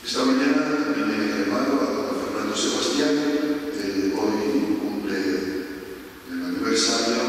Esta mañana vine llamado a don Fernando Sebastián, hoy cumple el aniversario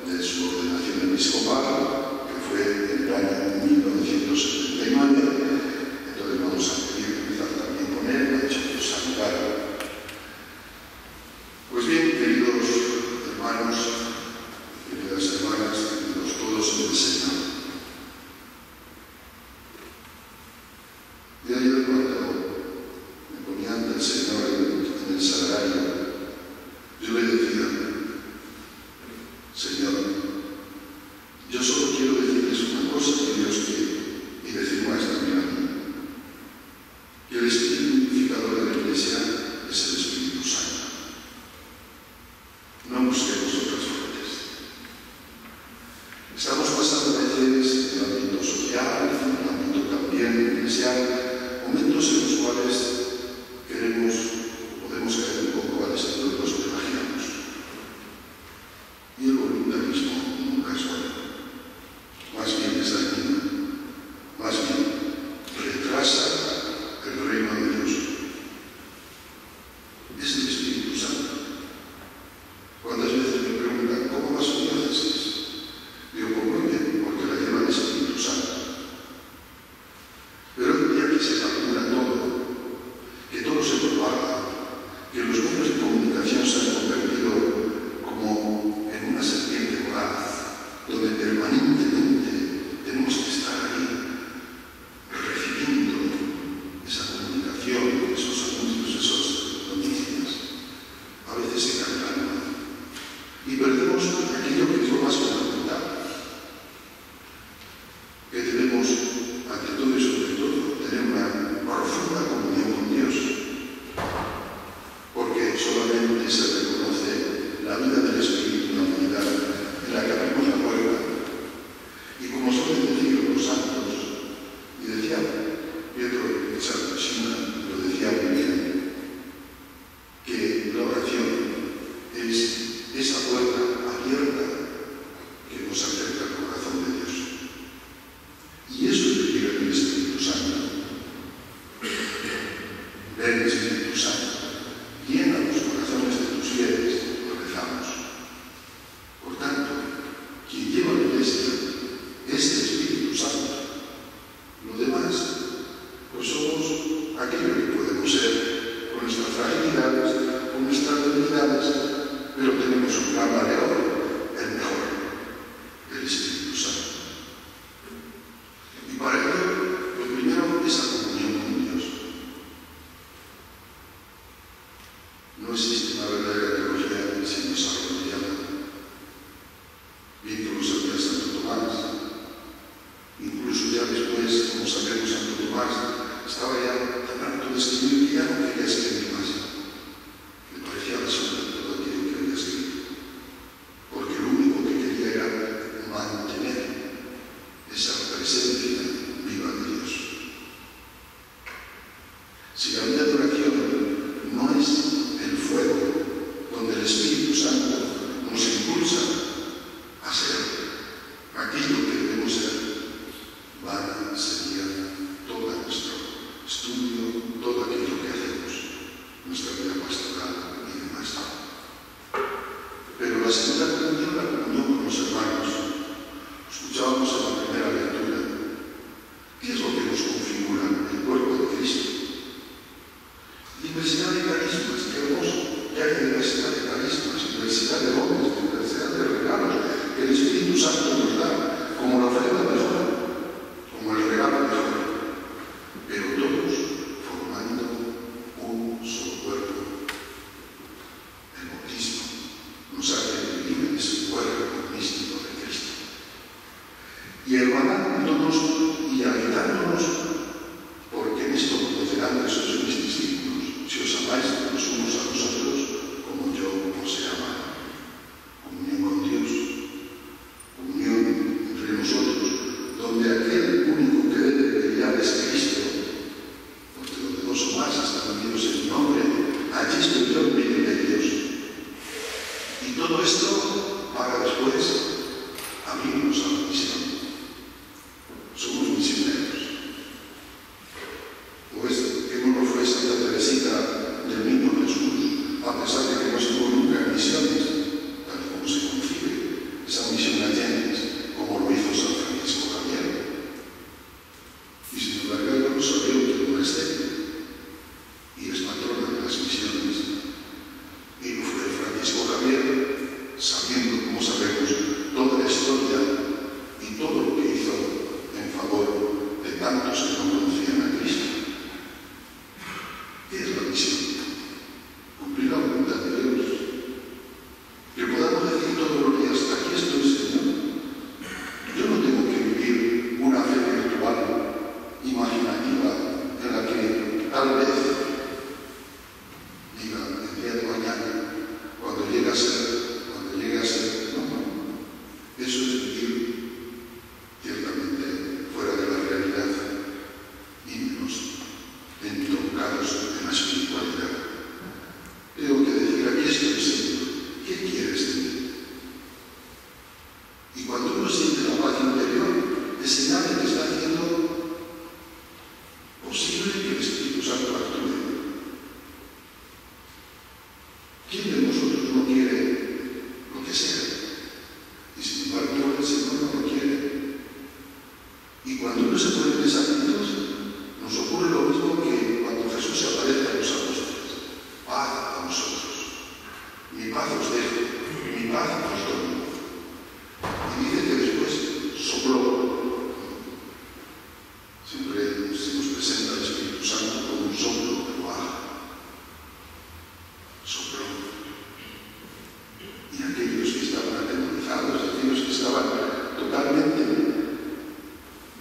de su ordenación episcopal, que fue en el año 1979. Entonces vamos a pedir empezar también con él, ha hecho saludar. Pues bien, queridos hermanos, queridas hermanas, queridos todos en el Señor. De ayer cuando me ponía ante el Señor en el sagrario, yo le decía: Señor, yo solo quiero decirles una cosa que Dios quiere, y decir más también a mí, que el Espíritu unificador de la Iglesia es el Espíritu Santo. No busquemos otras fuentes. Estamos pasando a veces en el ámbito social, en el ámbito también eclesial, momentos en los cuales queremos o podemos caer un poco al estilo de los pelagianos. Y el voluntarismo nunca es bueno. Más bien es dañino. Más bien retrasa el reino de Dios. Es el Espíritu Santo. ¿Cuántas veces me preguntan cómo va su diócesis? Digo, pues muy bien, porque la lleva el Espíritu Santo. Pero hoy día que se satura todo, que todo se propaga, que los medios de comunicación se han convertido como en una serpiente voraz, donde permanentemente tenemos que estar ahí recibiendo esa comunicación, esos anuncios, esas noticias. A veces se cae el alma y perdemos aquello que es lo más fundamental, que debemos, ante todo y sobre todo, tener una profunda comunión con Dios, porque solamente se reconoce la vida del Espíritu, una humanidad en la que abrimos la puerta. Y como suelen decir los santos, y decía Pietro Pizzarcina, lo decía muy bien, que la oración es esa puerta abierta que nos acerca al corazón de Dios. Y eso es lo que quiere el Espíritu Santo. Ven, Espíritu Santo, llena los corazones de tus fieles, lo rezamos. Por tanto, quien lleva la Iglesia es el Espíritu Santo. Lo demás, pues somos aquello que podemos ser, con nuestras fragilidades, con nuestras debilidades, pero tenemos un gran valor, el mejor, el Espíritu Santo. Y para ello, lo primero es la comunión con Dios. No existe una verdadera teología sin desarrollo diálogo. Bien que lo sabía Santo Tomás, incluso ya después, como sabemos, Santo Tomás estaba ya tan harto de escribir que ya no quería escribir más. Le parecía basura todo aquello que había escrito, porque lo único que quería era mantener esa presencia viva de Dios. Si la vida de oración no es el fuego donde el Espíritu Santo nos impulsa a ser aquello que debemos ser, vana sería todo nuestro estudio, todo aquello que hacemos, nuestra vida pastoral y demás. Pero la segunda comunión, la comunión con los hermanos, escuchábamos en la primera lectura, ¿qué es lo que nos configura el cuerpo de Cristo? Diversidad de carismas, qué hermoso, que haya diversidad de carismas, diversidad de dones, diversidad de regalos que el Espíritu Santo nos da, como la ofrenda mejor, como el regalo mejor, pero todos formando un solo cuerpo. El bautismo nos hace vivir en ese cuerpo místico de Cristo. Y hermanándonos y habitándonos, porque en esto conocerán que sois mis discípulos, si os amáis los unos a los otros, como yo os he amado. Comunión con Dios, comunión entre nosotros, donde aquel único que debe brillar es Cristo, porque donde dos o más están unidos en mi nombre, allí estoy yo en medio de Dios. Y todo esto para después abrirnos a la misión. Somos misioneros. O es Y cuando uno se pone en esa actitud, nos ocurre lo mismo que cuando Jesús se aparece a los apóstoles. Paz a vosotros. Mi paz os dejo, mi paz os doy. Y dice que después sopló. Siempre se nos presenta el Espíritu Santo como un soplo de ruaj. Sopló. Y aquellos que estaban atemorizados, aquellos que estaban totalmente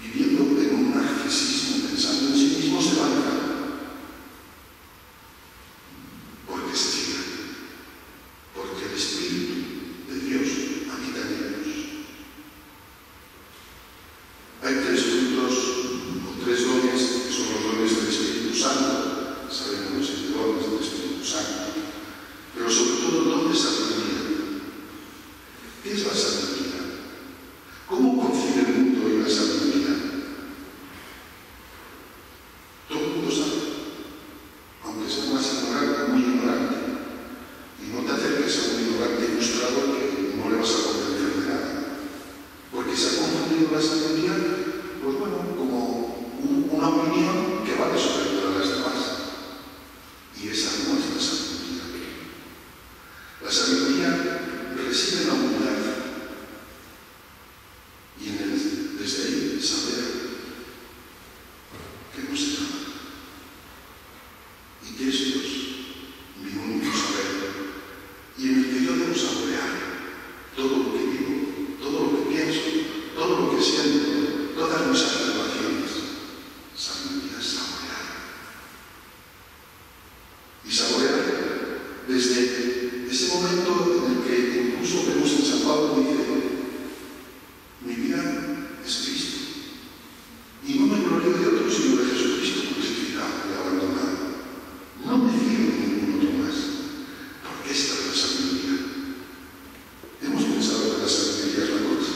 viviendo en un narcisismo, pensando en sí mismos, se levantan. Porque se fijan. Porque el Espíritu de Dios habita en ellos. Hay tres frutos o tres dones que son los dones del Espíritu Santo. Sabemos los dones del Espíritu Santo. Pero sobre todo el don de sabiduría. ¿Qué es la sabiduría? ¿Cómo concibe el mundo hoy la sabiduría? Todo el mundo sabe, aunque sea más ignorante, muy ignorante. Y no te acerques a un ignorante ilustrado que no le vas a convencer de nada. Porque se ha confundido la sabiduría, pues bueno, como una opinión que vale sobre todas las demás. Y esa no es la sabiduría. La sabiduría reside en la humildad. Y desde ahí saber que no sé nada. Y que es Dios, mi único saber. Y en el que yo debo saborear todo lo que vivo, todo lo que pienso, todo lo que siento, todas mis afirmaciones. Sabiduría es saborear. Y saborear desde ese momento en el que incluso vemos en San Pablo dice: mi vida es Cristo. Y no me glorío de otro sino de Jesucristo crucificado y abandonado. No me fío de ningún otro más. Porque esta es la sabiduría. Hemos pensado que la sabiduría es la cruz.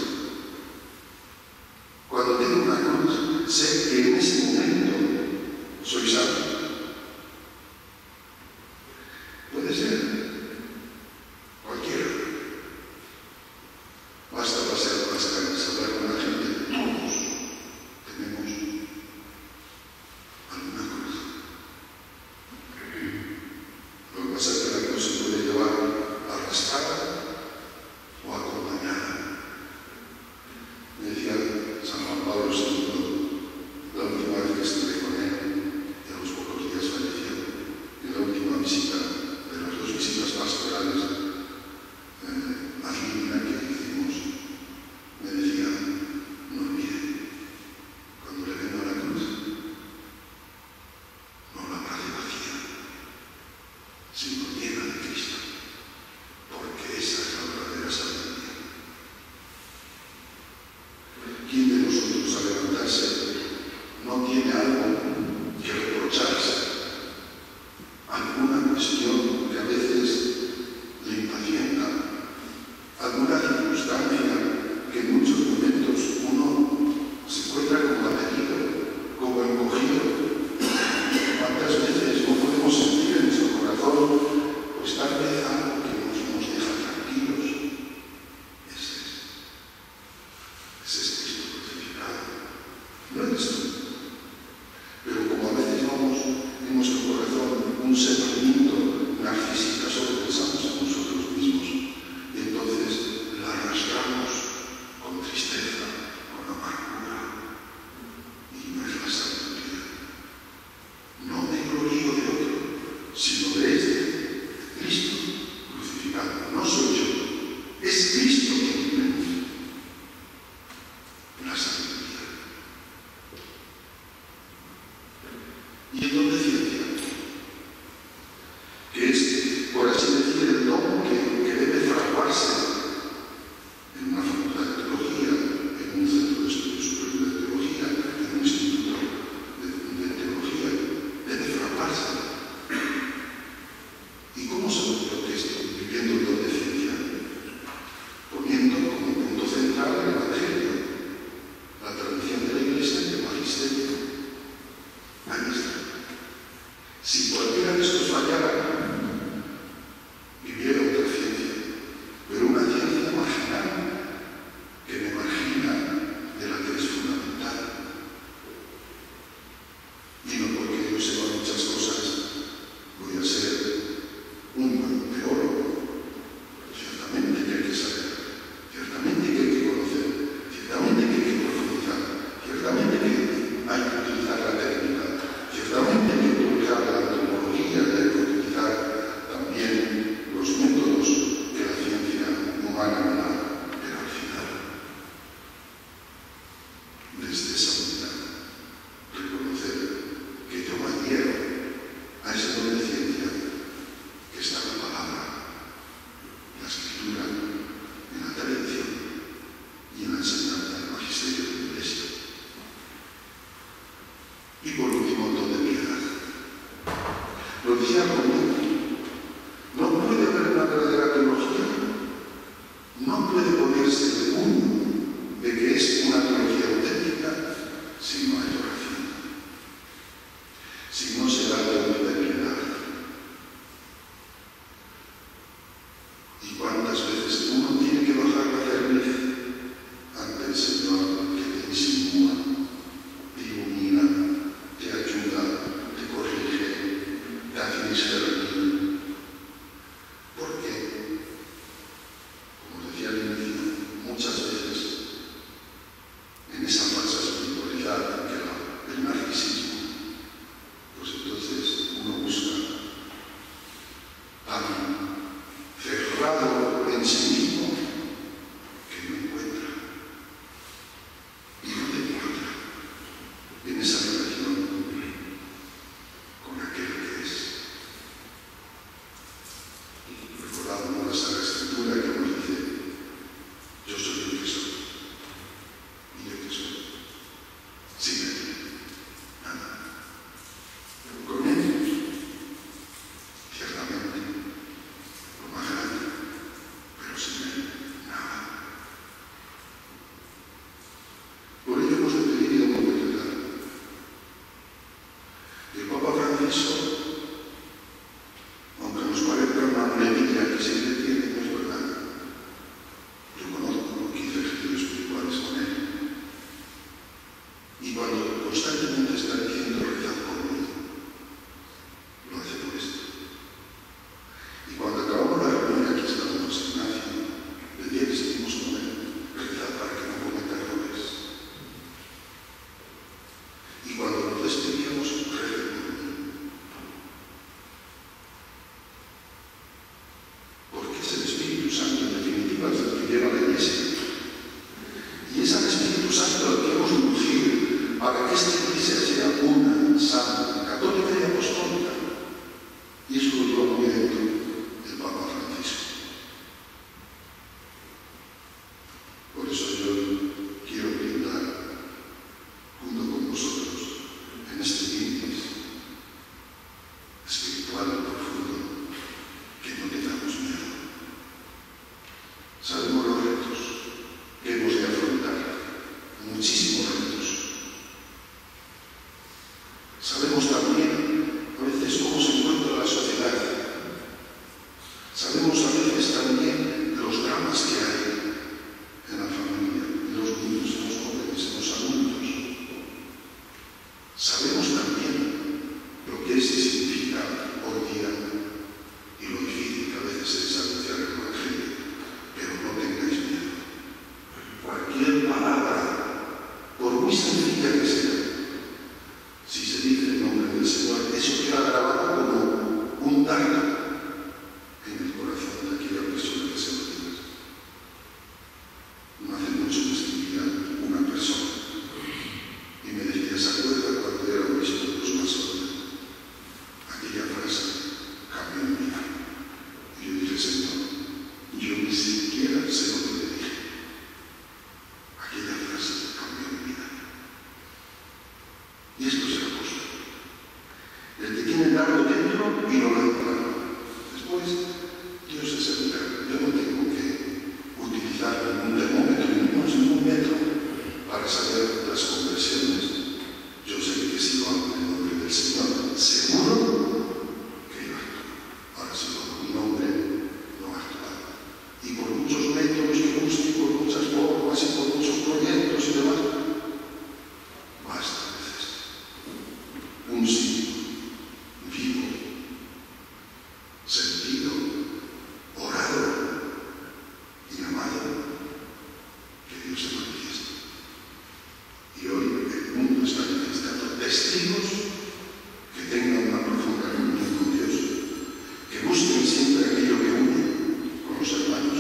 Cuando tengo una cruz, sé que en ese momento soy sabio. Puede ser cualquiera. Basta pasear por las calles, hablar con la gente. Todos tenemos alguna cruz. Lo que pasa es que la cruz se puede llevar arrastrada o acompañada. Me decía San Juan Pablo II, la última vez que estuve con él, y a los pocos días falleció, en la última visita, de las dos visitas pastorales a Línea que hicimos, me decía: no olvide, cuando le venga la cruz, no la abrace vacía, sino llena de Cristo, porque esa es la verdadera sabiduría. ¿Quién de nosotros al levantarse no tiene algo que reprocharse? Alguna cuestión que a veces le impacienta, alguna circunstancia que en muchos momentos uno se encuentra como abatido, como encogido. ¿Cuántas veces no podemos sentir en nuestro corazón, pues tal vez algo que nos deja tranquilos? Ese es Cristo crucificado. No eres tú. Pero como a veces vamos en nuestro corazón un sentimiento narcisista, solo pensamos en nosotros mismos. Y entonces la arrastramos con tristeza, con amargura. Y no es la sabiduría. No me glorío de otro, sino de este, Cristo crucificado. No soy yo, es Cristo quien vive en mí. La sabiduría. Y el don de ciencia, que es, por así decir, el don que debe fraguarse en una facultad de teología, en un centro de estudios superiores de teología, en un instituto de teología, debe fraguarse. ¿Y cómo se logra esto? Viviendo el don de ciencia, poniendo como punto central el Evangelio, la tradición de la Iglesia y el magisterio. Ahí está. hay que utilizar la técnica. Ciertamente hay que utilizar la antropología, hay que utilizar también los métodos que la ciencia humana me da, pero al final, desde esa unidad, reconocer que yo adhiero a ese don de ciencia que está en la palabra, en la escritura, en la tradición y en la enseñanza del magisterio de la Iglesia. Y por último, el don de piedad. Lo decía conmigo, no puede haber una verdadera teología, no puede ponerse el puño de que es una teología auténtica si no hay oración, si no se da el don de piedad. ¿Y cuántas veces uno tiene que bajar la cerviz ante el Señor que te insinúa, te ilumina, te ayuda, te corrige, te hace discernir? Porque, como decía al inicio, muchas veces en esa falsa espiritualidad que era el narcisismo, pues entonces uno busca algo cerrado en sí mismo que no encuentra. ¿Y dónde encuentra? En esa relación con aquel que es. Recordamos la Sagrada Escritura que nos dice: yo soy el que soy, y el que soy. Sin él, nada. Con él, ciertamente, lo más grande, pero sin él, nada. Por ello hemos de pedir una verdad. El Papa Francisco, aunque nos parezca una muletilla que siempre tiene, no es verdad. Yo conozco 15 ejercicios espirituales con él. Y cuando constantemente está diciendo rezad por mí, lo hace por esto. Y cuando acabamos la reunión, aquí estábamos en Ignacio, el día que estuvimos con él, rezad para que no cometa errores. Y cuando nos despedíamos, rezad por mí. Porque es el Espíritu Santo, en definitiva, es el que lleva a la Iglesia. Y es al Espíritu Santo al que hemos de lucir para que esta Iglesia sea una, santa, católica y apostólica. Y eso lo lleva muy dentro el Papa Francisco. Por eso yo quiero brindar junto con vosotros en este brindis espiritual profundo, que no tengamos miedo. Sabemos los retos que hemos de afrontar, muchísimos retos. Sabemos también a veces cómo se encuentra la sociedad. Sabemos a veces también los dramas que hay en la familia, en los niños, en los jóvenes, en los adultos. Sabemos también lo que significa hoy día y lo difícil que a veces es anunciar el Evangelio, pero no tengáis miedo. Cualquier palabra, por muy sencilla que sea, si se dice el nombre del Señor, eso queda grabado como un dardo en el corazón de aquella persona que se lo diga. No hace mucho me escribía una persona y me decía: ¿se acuerda cuando era obispo de los masones? Aquella frase cambió mi vida. Y yo dije: Señor, yo ni siquiera sé lo que le dije. Aquella frase cambió mi vida. Y esto es el apóstol. El que tiene el dardo dentro y lo lanza. Después, Dios es eterno. Yo no tengo que utilizar ningún termómetro, ningún metro para saber las conversiones. Yo sé que si lo hago en el nombre del Señor, seguro que yo actúo. Ahora, si lo hago en mi nombre, no actúo. Y por muchos métodos que busque, por muchas formas y por muchos proyectos y demás, basta a veces un sí vivo, sentido, orado, testigos que tengan una profunda comunión con Dios, que busquen siempre aquello que une con los hermanos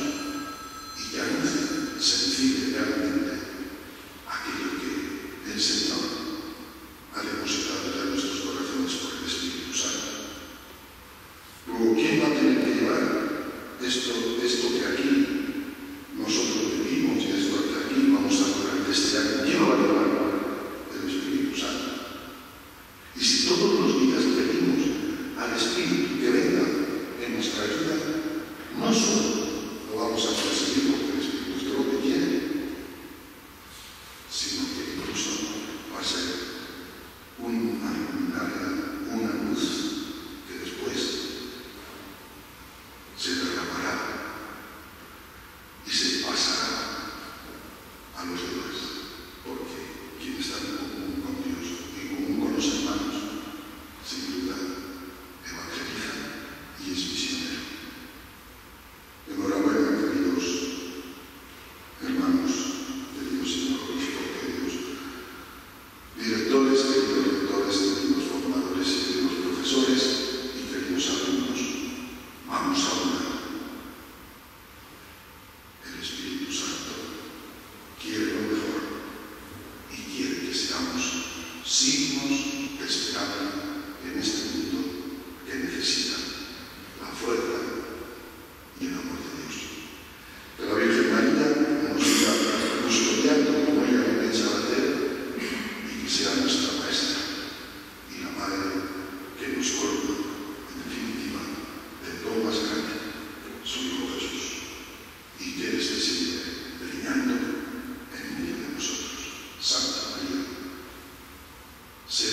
y que anuncien sencillamente aquello que el Señor ha depositado ya en nuestros corazones por el Espíritu Santo. Luego, ¿quién va a tener que llevar esto que aquí nosotros vivimos y esto que aquí vamos a durante este año? ¿Quién lo va a llevar? El Espíritu Santo. Y si todos los días pedimos al Espíritu que venga en nuestra ayuda, no solo lo vamos a conseguir porque el Espíritu es lo que quiere, sino que incluso va a ser una luminaria, una luz que después se derramará y se pasará a los demás, porque quien está en común con Dios y en común con los hermanos, sin duda, evangeliza y es misionero. Enhorabuena, queridos hermanos, queridos señor obispo, queridos directores, queridos formadores y queridos profesores y queridos alumnos. Vamos a orar. El Espíritu Santo quiere lo mejor y quiere que seamos signos de esperanza en este mundo que necesita la fuerza y el amor de Dios. Que la Virgen María nos siga custodiando como ella lo pensaba hacer y que sea nuestra maestra y la madre que nos colma, en definitiva, del don más grande, su Hijo Jesús, y que Él esté siempre brillando en medio de nosotros. Santa María, sé